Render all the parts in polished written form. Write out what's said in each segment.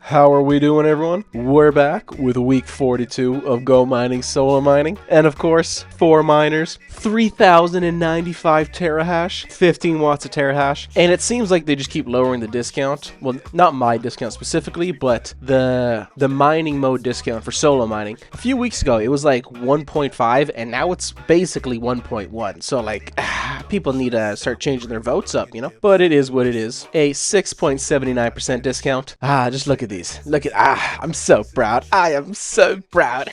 How are we doing, everyone? We're back with week 42 of GoMining solo mining. And of course, 4 miners, 3,095 terahash, 15 watts of terahash. And it seems like they just keep lowering the discount. Well, not my discount specifically, but the mining mode discount for solo mining. A few weeks ago, it was like 1.5, and now it's basically 1.1. So like, people need to start changing their votes up, you know? But it is what it is. A 6.79% discount. Just look at these. Look at, I'm so proud. I am so proud.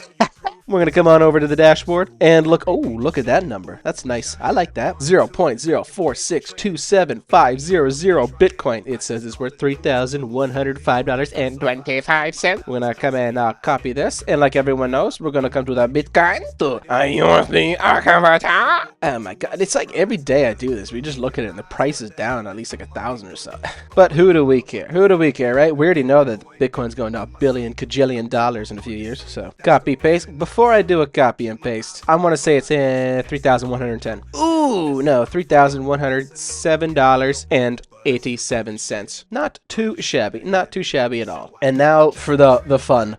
We're going to come on over to the dashboard and look. Oh, look at that number. That's nice. I like that. 0.0462750 Bitcoin. It says it's worth $3,105.25. We're going to come and copy this. And like everyone knows, we're going to come to the Bitcoin to USD converter. Oh my God. It's like every day I do this. We just look at it and the price is down at least like 1,000 or so. But who do we care? Who do we care, right? We already know that Bitcoin's going to $1 billion, kajillion dollars in a few years. So copy, paste. Before I do a copy and paste, I want to say it's 3,110. Ooh, no, $3,107.87. Not too shabby, not too shabby at all. And now for the fun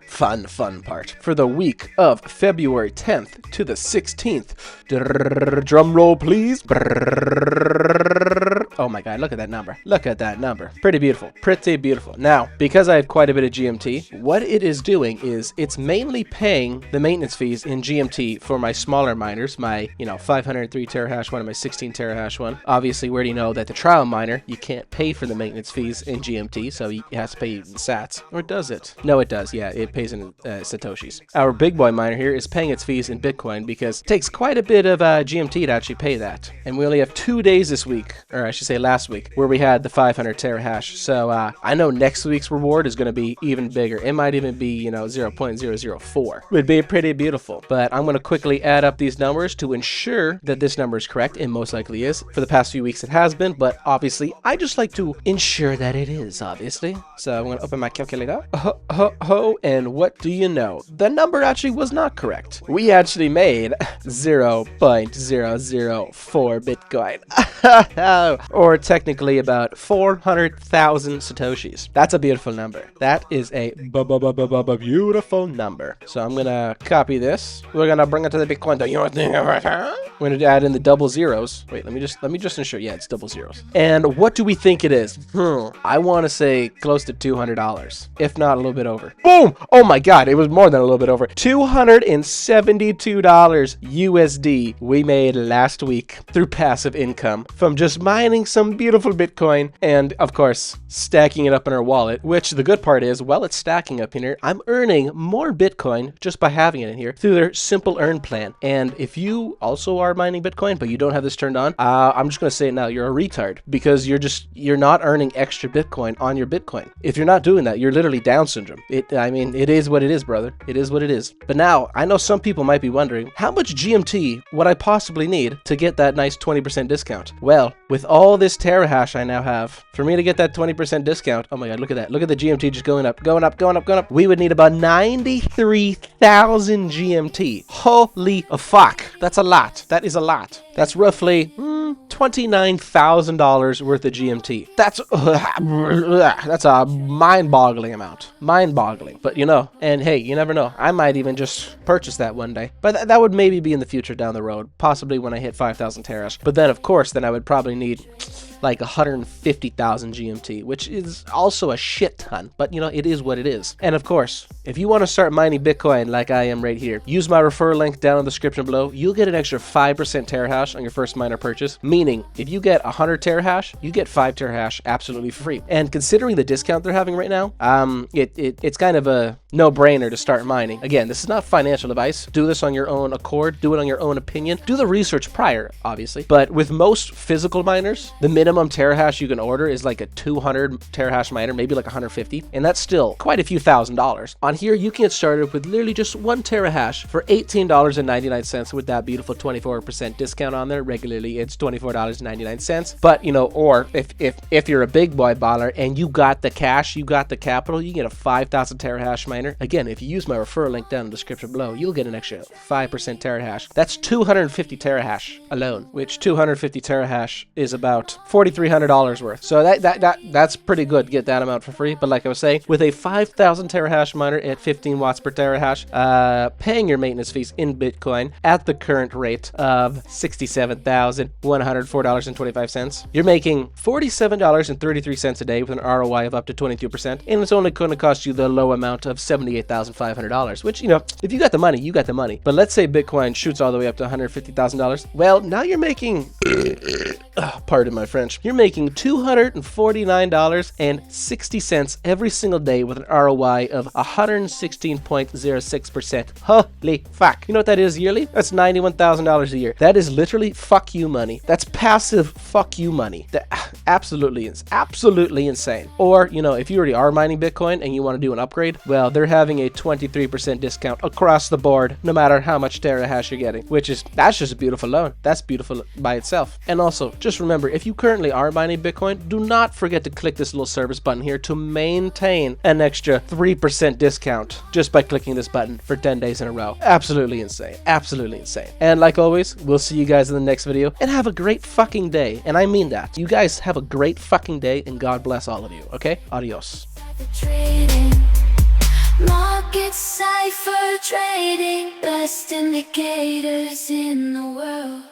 part. For the week of February 10th to the 16th. Drum roll, please. Oh my God, look at that number. Look at that number. Pretty beautiful. Pretty beautiful. Now, because I have quite a bit of GMT, what it is doing is it's mainly paying the maintenance fees in GMT for my smaller miners, my, 503 terahash one and my 16 terahash one. Obviously, we already know that the trial miner, you can't pay for the maintenance fees in GMT, so it has to pay in sats. Or does it? No, it does. Yeah, it pays in Satoshis. Our big boy miner here is paying its fees in Bitcoin because it takes quite a bit of GMT to actually pay that. And we only have 2 days this week, or I should say last week, where we had the 500 terahash. So I know next week's reward is going to be even bigger. It might even be, 0.004. Would be pretty beautiful. But I'm going to quickly add up these numbers to ensure that this number is correct. It most likely is. For the past few weeks it has been, but obviously I just like to ensure that it is, obviously. So I'm going to open my calculator. And what do you know? The number actually was not correct. We actually made 0.004 Bitcoin. Or technically about 400,000 Satoshis. That's a beautiful number. That is a beautiful number. So I'm gonna copy this. We're gonna bring it to the Bitcoin. We're gonna add in the double zeros. Wait, let me just ensure. Yeah, it's double zeros. And what do we think it is? I want to say close to $200, if not a little bit over. Boom! Oh my God, it was more than a little bit over. $272 USD we made last week through passive income from just mining some beautiful Bitcoin and, of course, stacking it up in our wallet, which the good part is, while it's stacking up in here, I'm earning more Bitcoin just by having it in here through their simple earn plan. And if you also are mining Bitcoin, but you don't have this turned on, I'm just going to say it now, you're a retard because you're not earning extra Bitcoin on your Bitcoin. If you're not doing that, you're literally Down syndrome. It is what it is, brother. It is what it is. But now, I know some people might be wondering, how much GMT would I possibly need to get that nice 20% discount? Well, with all this terahash I now have, for me to get that 20% discount, oh my God, look at that. Look at the GMT just going up, going up, going up, going up. We would need about 93,000 GMT. Holy fuck. That's a lot. That is a lot. That's roughly $29,000 worth of GMT. That's a mind-boggling amount. Mind-boggling. But and hey, you never know. I might even just purchase that one day. But that would maybe be in the future down the road, possibly when I hit 5,000 terahash. But then, of course, I would probably need like 150,000 GMT, which is also a shit ton, but it is what it is. And of course, if you want to start mining Bitcoin like I am right here, use my referral link down in the description below. You'll get an extra 5% terahash on your first miner purchase, meaning if you get 100 terahash, you get 5 terahash absolutely free. And considering the discount they're having right now, it's kind of a no-brainer to start mining. Again, this is not financial advice. Do this on your own accord. Do it on your own opinion. Do the research prior, obviously. But with most physical miners, the minimum terahash you can order is like a 200 terahash miner, maybe like 150, and that's still quite a few $1,000s. On here, you can get started with literally just 1 terahash for $18.99 with that beautiful 24% discount on there. Regularly, it's $24.99. But or if you're a big boy baller and you got the cash, you got the capital, you get a 5,000 terahash miner. Again, if you use my referral link down in the description below, you'll get an extra 5% terahash. That's 250 terahash alone, which 250 terahash is about $4,300 worth. So that's pretty good to get that amount for free. But like I was saying, with a 5,000 terahash miner at 15 watts per terahash, paying your maintenance fees in Bitcoin at the current rate of $67,104.25, you're making $47.33 a day with an ROI of up to 22%, and it's only going to cost you the low amount of $78,500, which, you know, if you got the money, you got the money. But let's say Bitcoin shoots all the way up to $150,000. Well, now you're making, pardon my French, you're making $249.60 every single day with an ROI of 116.06%. Holy fuck. You know what that is yearly? That's $91,000 a year. That is literally fuck you money. That's passive fuck you money. That absolutely insane. Or, you know, if you already are mining Bitcoin and you want to do an upgrade, well, they're having a 23% discount across the board, no matter how much terahash you're getting, that's just a beautiful loan. That's beautiful by itself. And also, just remember, if you currently are mining Bitcoin, do not forget to click this little service button here to maintain an extra 3% discount just by clicking this button for 10 days in a row. Absolutely insane. Absolutely insane. And like always, we'll see you guys in the next video, and have a great fucking day. And I mean that. You guys have a great fucking day, and God bless all of you. Okay? Adios. MarketCipher trading, best indicators in the world.